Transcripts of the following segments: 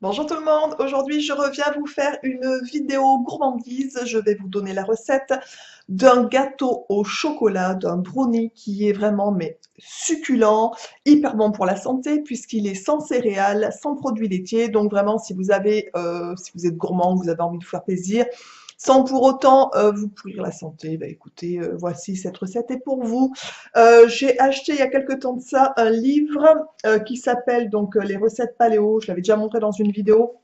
Bonjour tout le monde, aujourd'hui je reviens vous faire une vidéo gourmandise. Je vais vous donner la recette d'un gâteau au chocolat, d'un brownie qui est vraiment succulent, hyper bon pour la santé puisqu'il est sans céréales, sans produits laitiers. Donc vraiment si vous êtes gourmand, vous avez envie de vous faire plaisir, sans pour autant vous pourrir la santé, bah écoutez, voici cette recette est pour vous. J'ai acheté il y a quelque temps de ça un livre qui s'appelle donc les recettes paléo. Je l'avais déjà montré dans une vidéo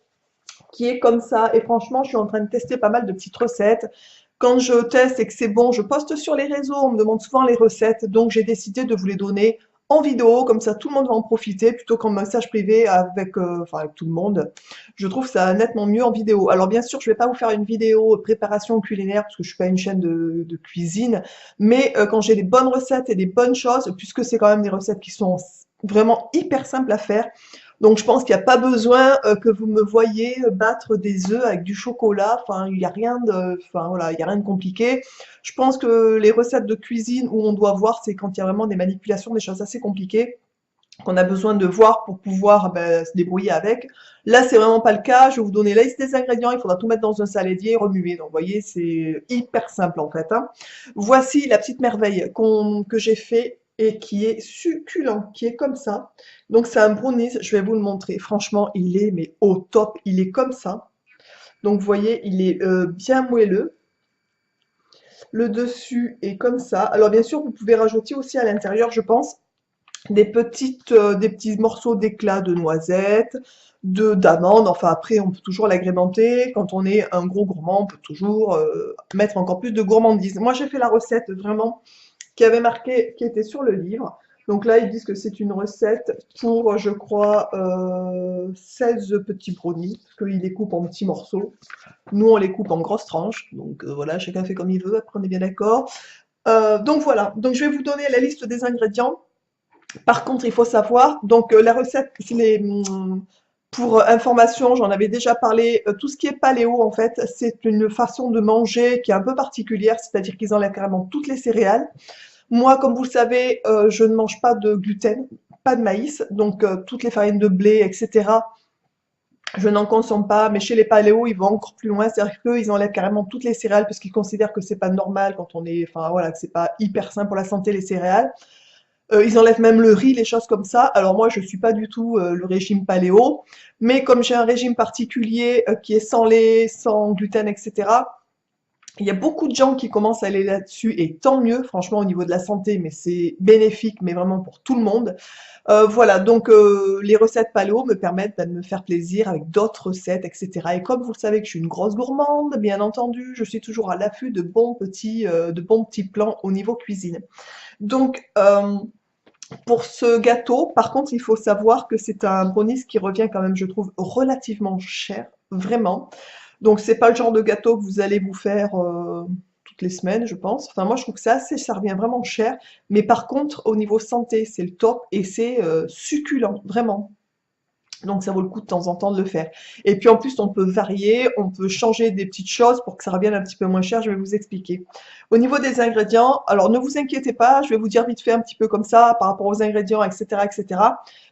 qui est comme ça. Et franchement, je suis en train de tester pas mal de petites recettes. Quand je teste et que c'est bon, je poste sur les réseaux. On me demande souvent les recettes, donc j'ai décidé de vous les donner en vidéo, comme ça tout le monde va en profiter plutôt qu'en message privé avec tout le monde. Je trouve ça nettement mieux en vidéo. Alors bien sûr, je vais pas vous faire une vidéo préparation culinaire parce que je suis pas une chaîne de cuisine, mais quand j'ai des bonnes recettes et des bonnes choses, puisque c'est quand même des recettes qui sont vraiment hyper simples à faire, donc je pense qu'il n'y a pas besoin que vous me voyez battre des œufs avec du chocolat. Enfin, il n'y a rien de, enfin voilà, il y a rien de compliqué. Je pense que les recettes de cuisine où on doit voir, c'est quand il y a vraiment des manipulations, des choses assez compliquées qu'on a besoin de voir pour pouvoir se débrouiller avec. Là, c'est vraiment pas le cas. Je vais vous donner la liste des ingrédients. Il faudra tout mettre dans un saladier et remuer. Donc, vous voyez, c'est hyper simple en fait, hein. Voici la petite merveille que j'ai fait et qui est succulent, qui est comme ça. Donc, c'est un brownies. Je vais vous le montrer. Franchement, il est mais au top. Il est comme ça. Donc, vous voyez, il est bien moelleux. Le dessus est comme ça. Alors, bien sûr, vous pouvez rajouter aussi à l'intérieur, je pense, des petits morceaux d'éclats de noisettes, d'amandes. Enfin, après, on peut toujours l'agrémenter. Quand on est un gros gourmand, on peut toujours mettre encore plus de gourmandise. Moi, j'ai fait la recette vraiment qui avait marqué, qui était sur le livre. Donc là, ils disent que c'est une recette pour, je crois, 16 petits brownies, parce qu'ils les coupent en petits morceaux. Nous, on les coupe en grosses tranches. Donc voilà, chacun fait comme il veut, après on est bien d'accord. Donc voilà, donc je vais vous donner la liste des ingrédients. Par contre, il faut savoir, donc la recette, pour information, j'en avais déjà parlé, tout ce qui est paléo, en fait, c'est une façon de manger qui est un peu particulière, c'est-à-dire qu'ils enlèvent carrément toutes les céréales. Moi, comme vous le savez, je ne mange pas de gluten, pas de maïs, donc toutes les farines de blé, etc., je n'en consomme pas, mais chez les paléos, ils vont encore plus loin, c'est-à-dire qu'ils enlèvent carrément toutes les céréales parce qu'ils considèrent que c'est pas normal quand on est, enfin voilà, que c'est pas hyper sain pour la santé les céréales. Ils enlèvent même le riz, les choses comme ça. Alors moi, je suis pas du tout le régime paléo, mais comme j'ai un régime particulier qui est sans lait, sans gluten, etc., il y a beaucoup de gens qui commencent à aller là-dessus et tant mieux, franchement, au niveau de la santé, mais c'est bénéfique, mais vraiment pour tout le monde. Voilà, donc les recettes paléo me permettent de me faire plaisir avec d'autres recettes, etc. Et comme vous le savez que je suis une grosse gourmande, bien entendu, je suis toujours à l'affût de bons petits plans au niveau cuisine. Donc, pour ce gâteau, par contre, il faut savoir que c'est un brownies qui revient quand même, je trouve, relativement cher, vraiment. Donc, c'est pas le genre de gâteau que vous allez vous faire toutes les semaines, je pense. Enfin, moi, je trouve que ça revient vraiment cher. Mais par contre, au niveau santé, c'est le top et c'est succulent, vraiment. Donc ça vaut le coup de temps en temps de le faire. Et puis en plus, on peut varier, on peut changer des petites choses pour que ça revienne un petit peu moins cher, je vais vous expliquer. Au niveau des ingrédients, alors ne vous inquiétez pas, je vais vous dire vite fait un petit peu comme ça par rapport aux ingrédients, etc., etc.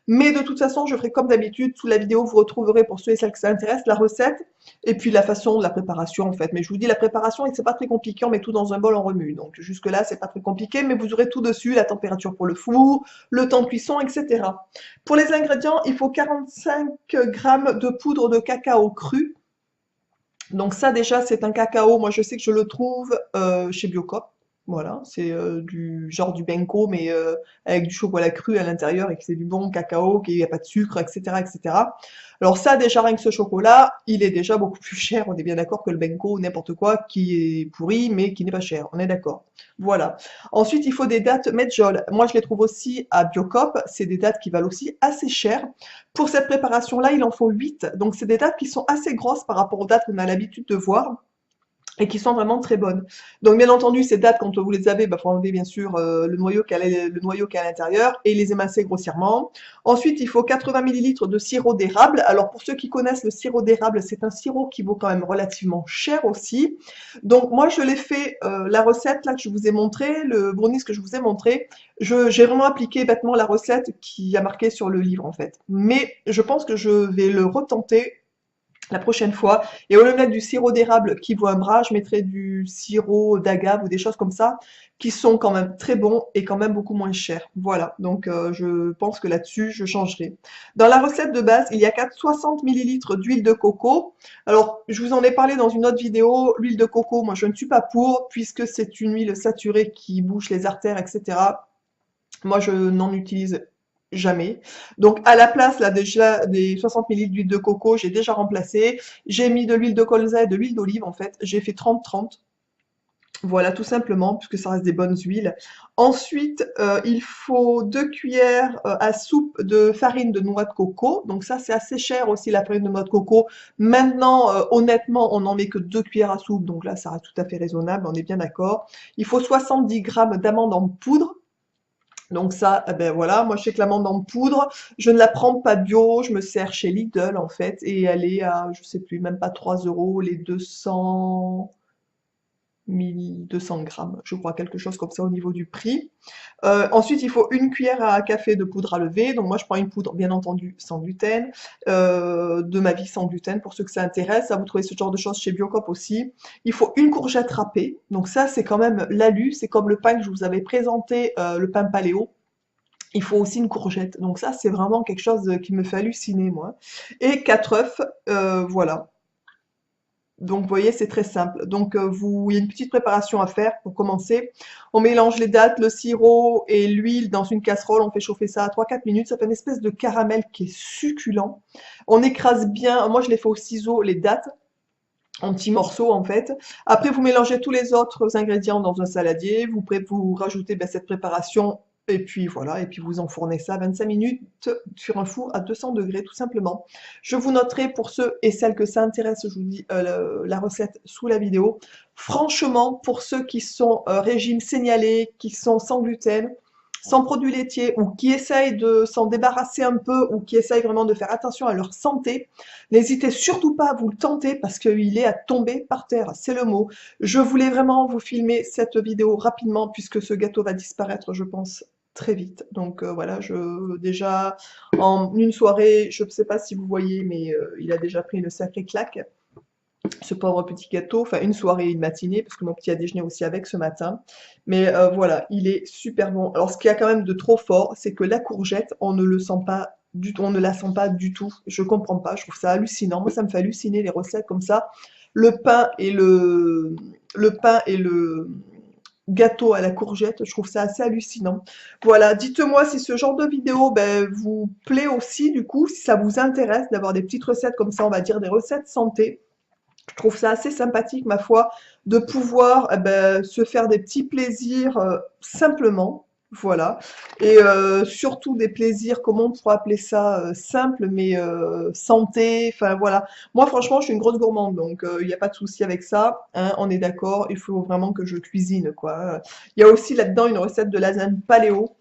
Mais de toute façon, je ferai comme d'habitude, sous la vidéo, vous retrouverez pour ceux et celles que ça intéresse la recette et puis la façon de la préparation en fait. Mais je vous dis la préparation, et c'est pas très compliqué, on met tout dans un bol, on remue. Donc jusque là, c'est pas très compliqué, mais vous aurez tout dessus, la température pour le four, le temps de cuisson, etc. Pour les ingrédients, il faut 45 grammes de poudre de cacao cru. Donc ça déjà, c'est un cacao, moi je sais que je le trouve chez Biocoop. Voilà, c'est du genre du benko, mais avec du chocolat cru à l'intérieur et que c'est du bon cacao, qu'il n'y a pas de sucre, etc., etc. Alors ça, déjà, rien que ce chocolat, il est déjà beaucoup plus cher, on est bien d'accord que le benko ou n'importe quoi qui est pourri, mais qui n'est pas cher, on est d'accord. Voilà. Ensuite, il faut des dattes Medjool. Moi, je les trouve aussi à Biocoop, c'est des dattes qui valent aussi assez cher. Pour cette préparation-là, il en faut 8. Donc, c'est des dattes qui sont assez grosses par rapport aux dattes qu'on a l'habitude de voir. et qui sont vraiment très bonnes. Donc bien entendu, ces dattes, quand vous les avez, il faut enlever bien sûr le noyau qui est à l'intérieur et les émincer grossièrement. Ensuite, il faut 80 millilitres de sirop d'érable. Alors pour ceux qui connaissent le sirop d'érable, c'est un sirop qui vaut quand même relativement cher aussi. Donc moi, je l'ai fait, la recette là que je vous ai montré, le brownies que je vous ai montré, j'ai vraiment appliqué bêtement la recette qui a marqué sur le livre en fait. Mais je pense que je vais le retenter la prochaine fois. Et au lieu de mettre du sirop d'érable qui vaut un bras, je mettrai du sirop d'agave ou des choses comme ça qui sont quand même très bons et quand même beaucoup moins chers. Voilà, donc je pense que là-dessus, je changerai. Dans la recette de base, il y a 60 millilitres d'huile de coco. Alors, je vous en ai parlé dans une autre vidéo. L'huile de coco, moi, je ne suis pas pour, puisque c'est une huile saturée qui bouche les artères, etc. Moi, je n'en utilise jamais. Donc, à la place, là, déjà, des 60 millilitres d'huile de coco, j'ai déjà remplacé. J'ai mis de l'huile de colza et de l'huile d'olive, en fait. J'ai fait 30-30. Voilà, tout simplement, puisque ça reste des bonnes huiles. Ensuite, il faut 2 cuillères à soupe de farine de noix de coco. Donc ça, c'est assez cher aussi, la farine de noix de coco. Maintenant, honnêtement, on n'en met que 2 cuillères à soupe. Donc là, ça reste tout à fait raisonnable, on est bien d'accord. Il faut 70 grammes d'amandes en poudre. Donc ça, eh ben voilà, moi je sais que l'amande en poudre, je ne la prends pas bio, je me sers chez Lidl en fait, et elle est à, je sais plus, même pas 3 euros, les 200 grammes, je crois, quelque chose comme ça au niveau du prix. Ensuite, il faut une cuillère à café de poudre à lever. Donc moi, je prends une poudre, bien entendu, sans gluten, de ma vie sans gluten, pour ceux que ça intéresse. Ça, vous trouvez ce genre de choses chez Biocop aussi. Il faut une courgette râpée. Donc ça, c'est quand même l'alu. C'est comme le pain que je vous avais présenté, le pain paléo. Il faut aussi une courgette. Donc ça, c'est vraiment quelque chose qui me fait halluciner, moi. Et 4 œufs, voilà. Donc, vous voyez, c'est très simple. Donc, il y a une petite préparation à faire pour commencer. On mélange les dattes, le sirop et l'huile dans une casserole. On fait chauffer ça à 3-4 minutes. Ça fait une espèce de caramel qui est succulent. On écrase bien. Moi, je les fais au ciseau, les dattes, en petits morceaux, en fait. Après, vous mélangez tous les autres ingrédients dans un saladier. Vous rajoutez cette préparation. Et puis voilà, et puis vous enfournez ça 25 minutes sur un four à 200 degrés, tout simplement. Je vous noterai pour ceux et celles que ça intéresse, je vous dis la recette sous la vidéo. Franchement, pour ceux qui sont régime signalé, qui sont sans gluten, sans produits laitiers ou qui essayent de s'en débarrasser un peu ou qui essayent vraiment de faire attention à leur santé, n'hésitez surtout pas à vous le tenter parce qu'il est à tomber par terre, c'est le mot. Je voulais vraiment vous filmer cette vidéo rapidement puisque ce gâteau va disparaître, je pense, très vite. Donc voilà, déjà en une soirée, je ne sais pas si vous voyez, mais il a déjà pris une sacrée claque, ce pauvre petit gâteau. Enfin, une soirée et une matinée, parce que mon petit a déjeuné aussi avec ce matin. Mais voilà, il est super bon. Alors, ce qu'il y a quand même de trop fort, c'est que la courgette, on ne le sent pas du tout, on ne la sent pas du tout. Je comprends pas, je trouve ça hallucinant. Moi, ça me fait halluciner les recettes comme ça. Le pain et le gâteau à la courgette, je trouve ça assez hallucinant. Voilà, dites-moi si ce genre de vidéo vous plaît aussi, du coup, si ça vous intéresse d'avoir des petites recettes comme ça, on va dire des recettes santé. Je trouve ça assez sympathique, ma foi, de pouvoir se faire des petits plaisirs simplement, voilà. Et surtout des plaisirs, comment on pourrait appeler ça, simples, mais santé, enfin voilà. Moi, franchement, je suis une grosse gourmande, donc il n'y a pas de souci avec ça, hein, on est d'accord, il faut vraiment que je cuisine, quoi. Il y a aussi là-dedans une recette de lasagne paléo,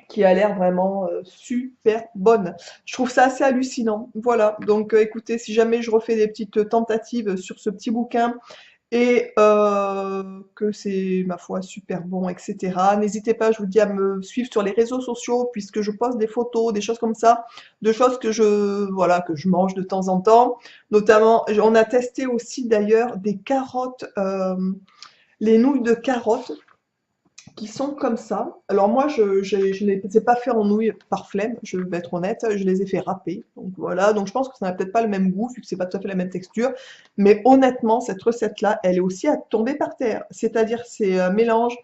qui a l'air vraiment super bonne. Je trouve ça assez hallucinant. Voilà, donc écoutez, si jamais je refais des petites tentatives sur ce petit bouquin et que c'est, ma foi, super bon, etc. N'hésitez pas, je vous dis, à me suivre sur les réseaux sociaux puisque je poste des photos, des choses comme ça, de choses voilà, que je mange de temps en temps. Notamment, on a testé aussi d'ailleurs des carottes, les nouilles de carottes qui sont comme ça. Alors moi, je ne les ai pas fait en nouilles par flemme, je vais être honnête, je les ai fait râper. Donc voilà, donc je pense que ça n'a peut-être pas le même goût, vu que c'est pas tout à fait la même texture. Mais honnêtement, cette recette-là, elle est aussi à tomber par terre. C'est-à-dire, c'est un mélange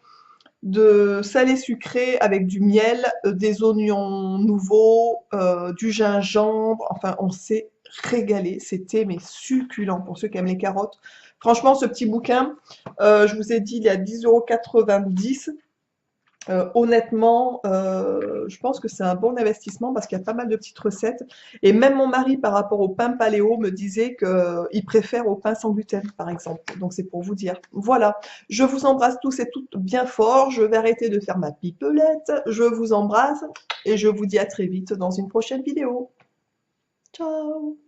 de salé sucré avec du miel, des oignons nouveaux, du gingembre. Enfin, on s'est régalé. C'était mais succulent pour ceux qui aiment les carottes. Franchement, ce petit bouquin, je vous ai dit, il est à 10,90 €. Honnêtement, je pense que c'est un bon investissement parce qu'il y a pas mal de petites recettes. Et même mon mari, par rapport au pain paléo, me disait qu'il préfère au pain sans gluten, par exemple. Donc c'est pour vous dire. Voilà. Je vous embrasse tous et toutes bien fort. Je vais arrêter de faire ma pipelette. Je vous embrasse et je vous dis à très vite dans une prochaine vidéo. Ciao!